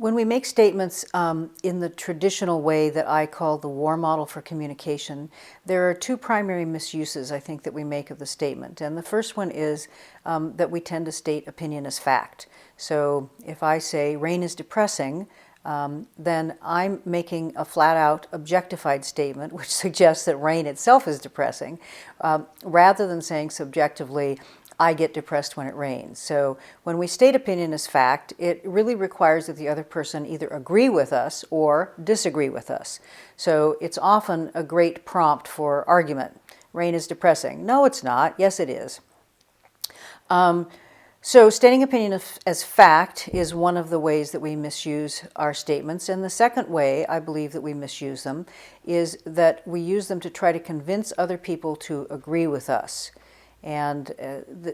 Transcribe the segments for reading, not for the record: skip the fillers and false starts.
When we make statements in the traditional way that I call the war model for communication, there are two primary misuses, I think, that we make of the statement. And the first one is that we tend to state opinion as fact. So if I say rain is depressing, then I'm making a flat-out objectified statement, which suggests that rain itself is depressing, rather than saying subjectively, I get depressed when it rains. So when we state opinion as fact, it really requires that the other person either agree with us or disagree with us. So it's often a great prompt for argument. Rain is depressing. No, it's not. Yes, it is. So stating opinion as fact is one of the ways that we misuse our statements. And the second way I believe that we misuse them is that we use them to try to convince other people to agree with us. And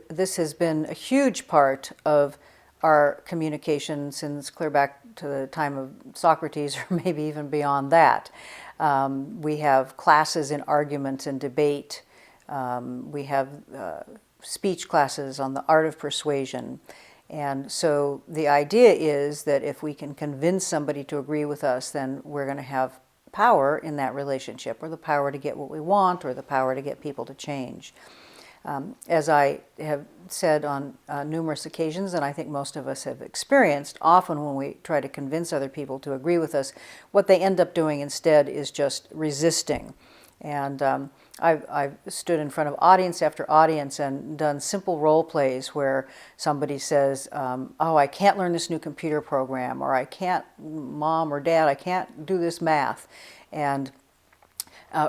this has been a huge part of our communication since clear back to the time of Socrates, or maybe even beyond that. We have classes in argument and debate. We have speech classes on the art of persuasion. And so the idea is that if we can convince somebody to agree with us, then we're going to have power in that relationship, or the power to get what we want, or the power to get people to change. As I have said on numerous occasions, and I think most of us have experienced, often when we try to convince other people to agree with us, what they end up doing instead is just resisting. And I've stood in front of audience after audience and done simple role plays where somebody says, oh, I can't learn this new computer program, or I can't, Mom or Dad, I can't do this math. And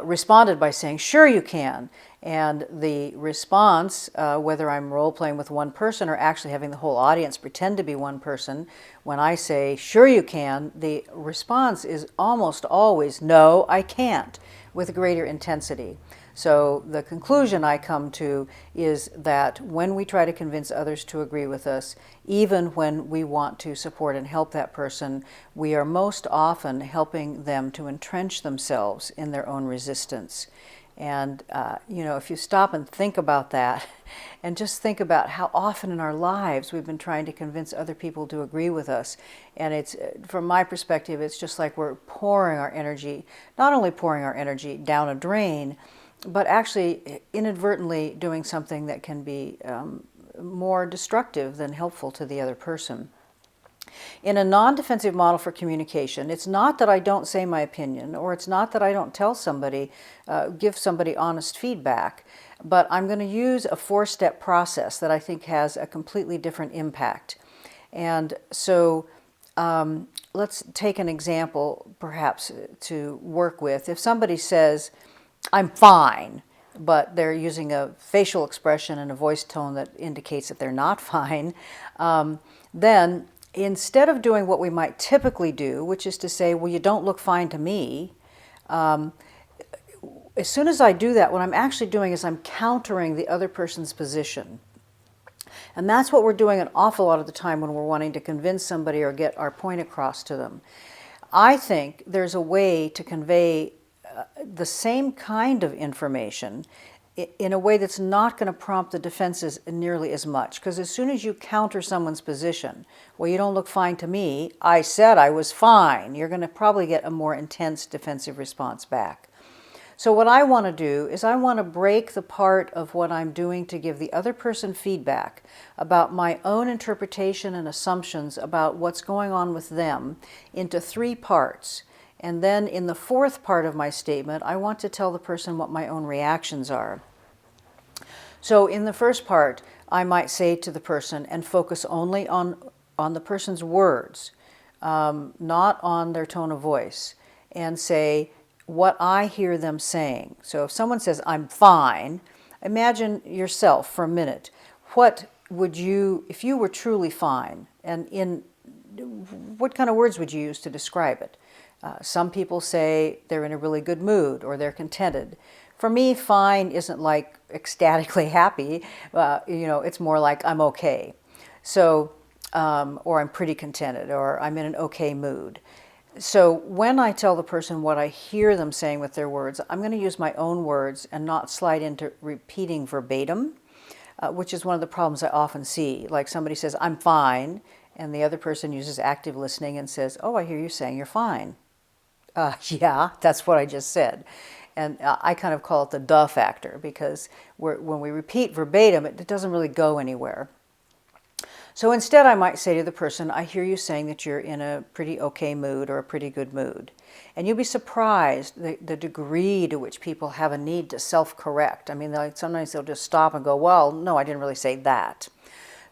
responded by saying, sure you can. And the response, whether I'm role-playing with one person or actually having the whole audience pretend to be one person, when I say, sure you can, the response is almost always, no, I can't, with greater intensity. So the conclusion I come to is that when we try to convince others to agree with us, even when we want to support and help that person, we are most often helping them to entrench themselves in their own resistance. And, if you stop and think about that, and just think about how often in our lives we've been trying to convince other people to agree with us, and it's, from my perspective, it's just like we're pouring our energy, not only pouring our energy down a drain, but actually inadvertently doing something that can be more destructive than helpful to the other person. In a non-defensive model for communication, it's not that I don't say my opinion, or it's not that I don't tell somebody, give somebody honest feedback, but I'm going to use a four-step process that I think has a completely different impact. And so let's take an example, perhaps, to work with. If somebody says, I'm fine, but they're using a facial expression and a voice tone that indicates that they're not fine, then instead of doing what we might typically do, which is to say, well, you don't look fine to me, as soon as I do that, what I'm actually doing is I'm countering the other person's position. And that's what we're doing an awful lot of the time when we're wanting to convince somebody or get our point across to them. I think there's a way to convey the same kind of information in a way that's not going to prompt the defenses nearly as much. Because as soon as you counter someone's position, well, you don't look fine to me, I said I was fine, you're going to probably get a more intense defensive response back. So what I want to do is I want to break the part of what I'm doing to give the other person feedback about my own interpretation and assumptions about what's going on with them into three parts. And then in the fourth part of my statement, I want to tell the person what my own reactions are. So in the first part, I might say to the person and focus only on the person's words, not on their tone of voice, and say what I hear them saying. So if someone says, I'm fine, imagine yourself for a minute. What would you, if you were truly fine, and what kind of words would you use to describe it? Some people say they're in a really good mood or they're contented. For me, fine isn't like ecstatically happy. It's more like I'm okay. So, or I'm pretty contented, or I'm in an okay mood. So when I tell the person what I hear them saying with their words, I'm going to use my own words and not slide into repeating verbatim, which is one of the problems I often see. Like somebody says, I'm fine, and the other person uses active listening and says, oh, I hear you saying you're fine. Yeah, that's what I just said. And I kind of call it the duh factor, because when we repeat verbatim, it doesn't really go anywhere. So instead, I might say to the person, I hear you saying that you're in a pretty okay mood or a pretty good mood. And you'll be surprised the degree to which people have a need to self-correct. I mean, sometimes they'll just stop and go, well, no, I didn't really say that.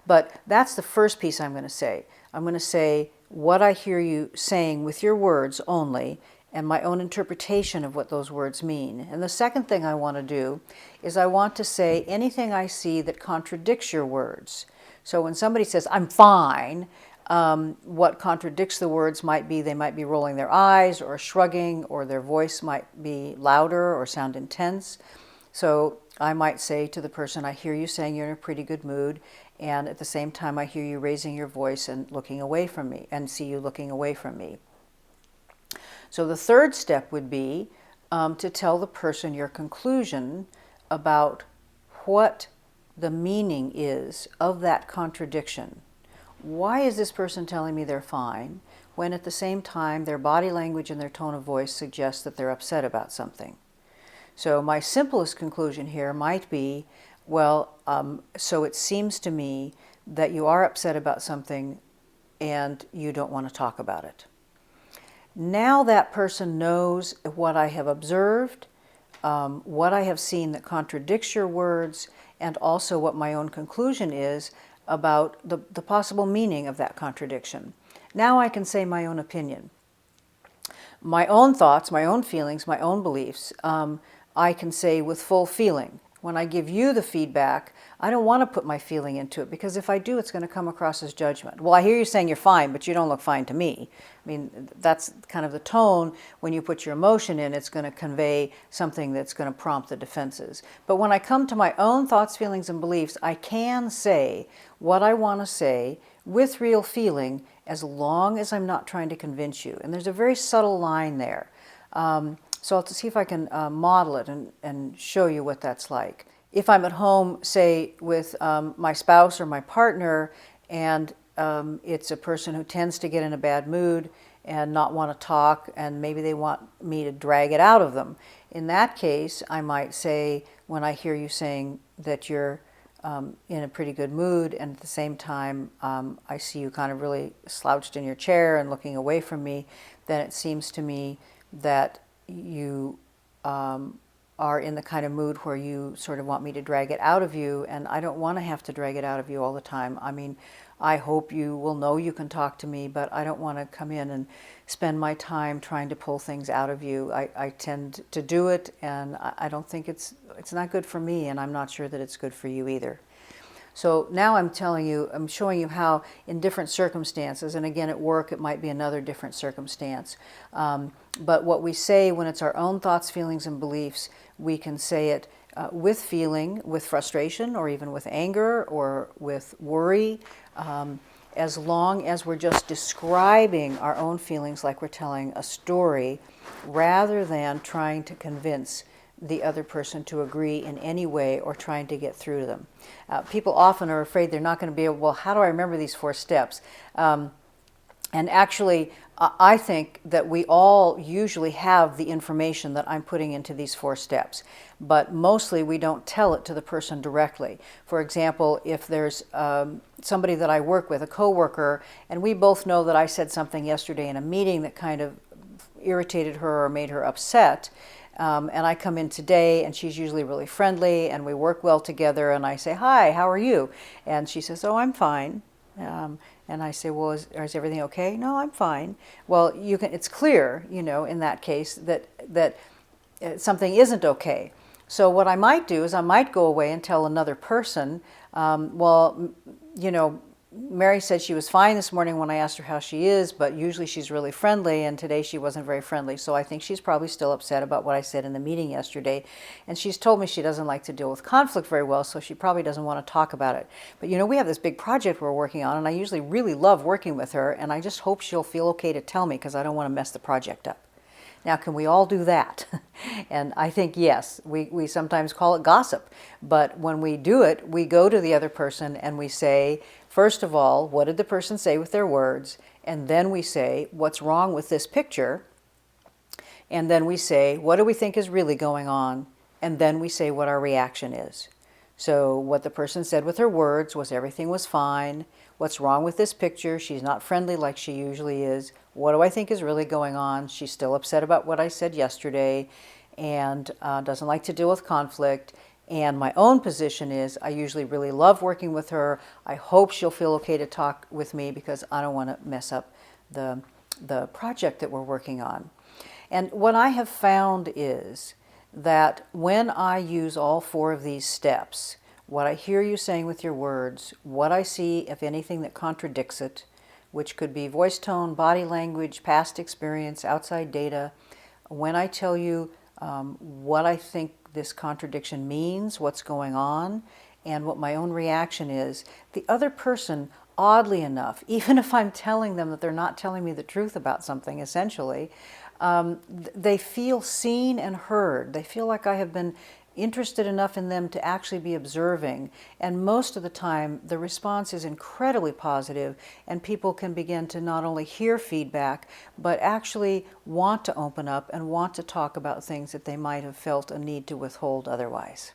But that's the first piece I'm going to say. I'm going to say what I hear you saying with your words only, and my own interpretation of what those words mean. And the second thing I want to do is I want to say anything I see that contradicts your words. So when somebody says, I'm fine, what contradicts the words might be they might be rolling their eyes or shrugging, or their voice might be louder or sound intense. So I might say to the person, I hear you saying you're in a pretty good mood, and at the same time I hear you raising your voice and looking away from me, and see you looking away from me. So the third step would be to tell the person your conclusion about what the meaning is of that contradiction. Why is this person telling me they're fine when at the same time their body language and their tone of voice suggests that they're upset about something? So my simplest conclusion here might be, well, so it seems to me that you are upset about something and you don't want to talk about it. Now that person knows what I have observed, what I have seen that contradicts your words, and also what my own conclusion is about the possible meaning of that contradiction. Now I can say my own opinion. My own thoughts, my own feelings, my own beliefs, I can say with full feeling. When I give you the feedback, I don't want to put my feeling into it, because if I do, it's going to come across as judgment. Well, I hear you saying you're fine, but you don't look fine to me. I mean, that's kind of the tone. When you put your emotion in, it's going to convey something that's going to prompt the defenses. But when I come to my own thoughts, feelings, and beliefs, I can say what I want to say with real feeling, as long as I'm not trying to convince you. And there's a very subtle line there. So I'll see if I can model it and show you what that's like. If I'm at home, say, with my spouse or my partner, and it's a person who tends to get in a bad mood and not want to talk, and maybe they want me to drag it out of them. In that case, I might say, when I hear you saying that you're in a pretty good mood, and at the same time I see you kind of really slouched in your chair and looking away from me, then it seems to me that you are in the kind of mood where you sort of want me to drag it out of you, and I don't want to have to drag it out of you all the time. I mean, I hope you will know you can talk to me, but I don't want to come in and spend my time trying to pull things out of you. I tend to do it, and I don't think it's not good for me, and I'm not sure that it's good for you either. So now I'm showing you how in different circumstances, and again at work it might be another different circumstance, but what we say when it's our own thoughts, feelings, and beliefs, we can say it with feeling, with frustration, or even with anger, or with worry, as long as we're just describing our own feelings like we're telling a story, rather than trying to convince the other person to agree in any way or trying to get through to them. People often are afraid they're not going to be able, well, how do I remember these 4 steps? And actually, I think that we all usually have the information that I'm putting into these 4 steps, but mostly we don't tell it to the person directly. For example, if there's somebody that I work with, a coworker, and we both know that I said something yesterday in a meeting that kind of irritated her or made her upset, and I come in today, and she's usually really friendly, and we work well together, and I say, hi, how are you? And she says, oh, I'm fine. And I say, well, is everything okay? No, I'm fine. Well, it's clear, in that case, that something isn't okay. So what I might do is I might go away and tell another person, well, Mary said she was fine this morning when I asked her how she is, but usually she's really friendly, and today she wasn't very friendly. So I think she's probably still upset about what I said in the meeting yesterday. And she's told me she doesn't like to deal with conflict very well, so she probably doesn't want to talk about it. But we have this big project we're working on, and I usually really love working with her, and I just hope she'll feel okay to tell me, because I don't want to mess the project up. Now, can we all do that? And I think yes, we sometimes call it gossip, but when we do it, we go to the other person and we say, first of all, what did the person say with their words? And then we say, what's wrong with this picture? And then we say, what do we think is really going on? And then we say what our reaction is. So what the person said with her words was everything was fine. What's wrong with this picture? She's not friendly like she usually is. What do I think is really going on? She's still upset about what I said yesterday and doesn't like to deal with conflict. And my own position is I usually really love working with her. I hope she'll feel okay to talk with me because I don't want to mess up the project that we're working on. And what I have found is that when I use all 4 of these steps, what I hear you saying with your words, what I see, if anything, that contradicts it, which could be voice tone, body language, past experience, outside data, when I tell you what I think this contradiction means, what's going on, and what my own reaction is, the other person, oddly enough, even if I'm telling them that they're not telling me the truth about something, essentially, they feel seen and heard. They feel like I have been interested enough in them to actually be observing. And most of the time, the response is incredibly positive, and people can begin to not only hear feedback, but actually want to open up and want to talk about things that they might have felt a need to withhold otherwise.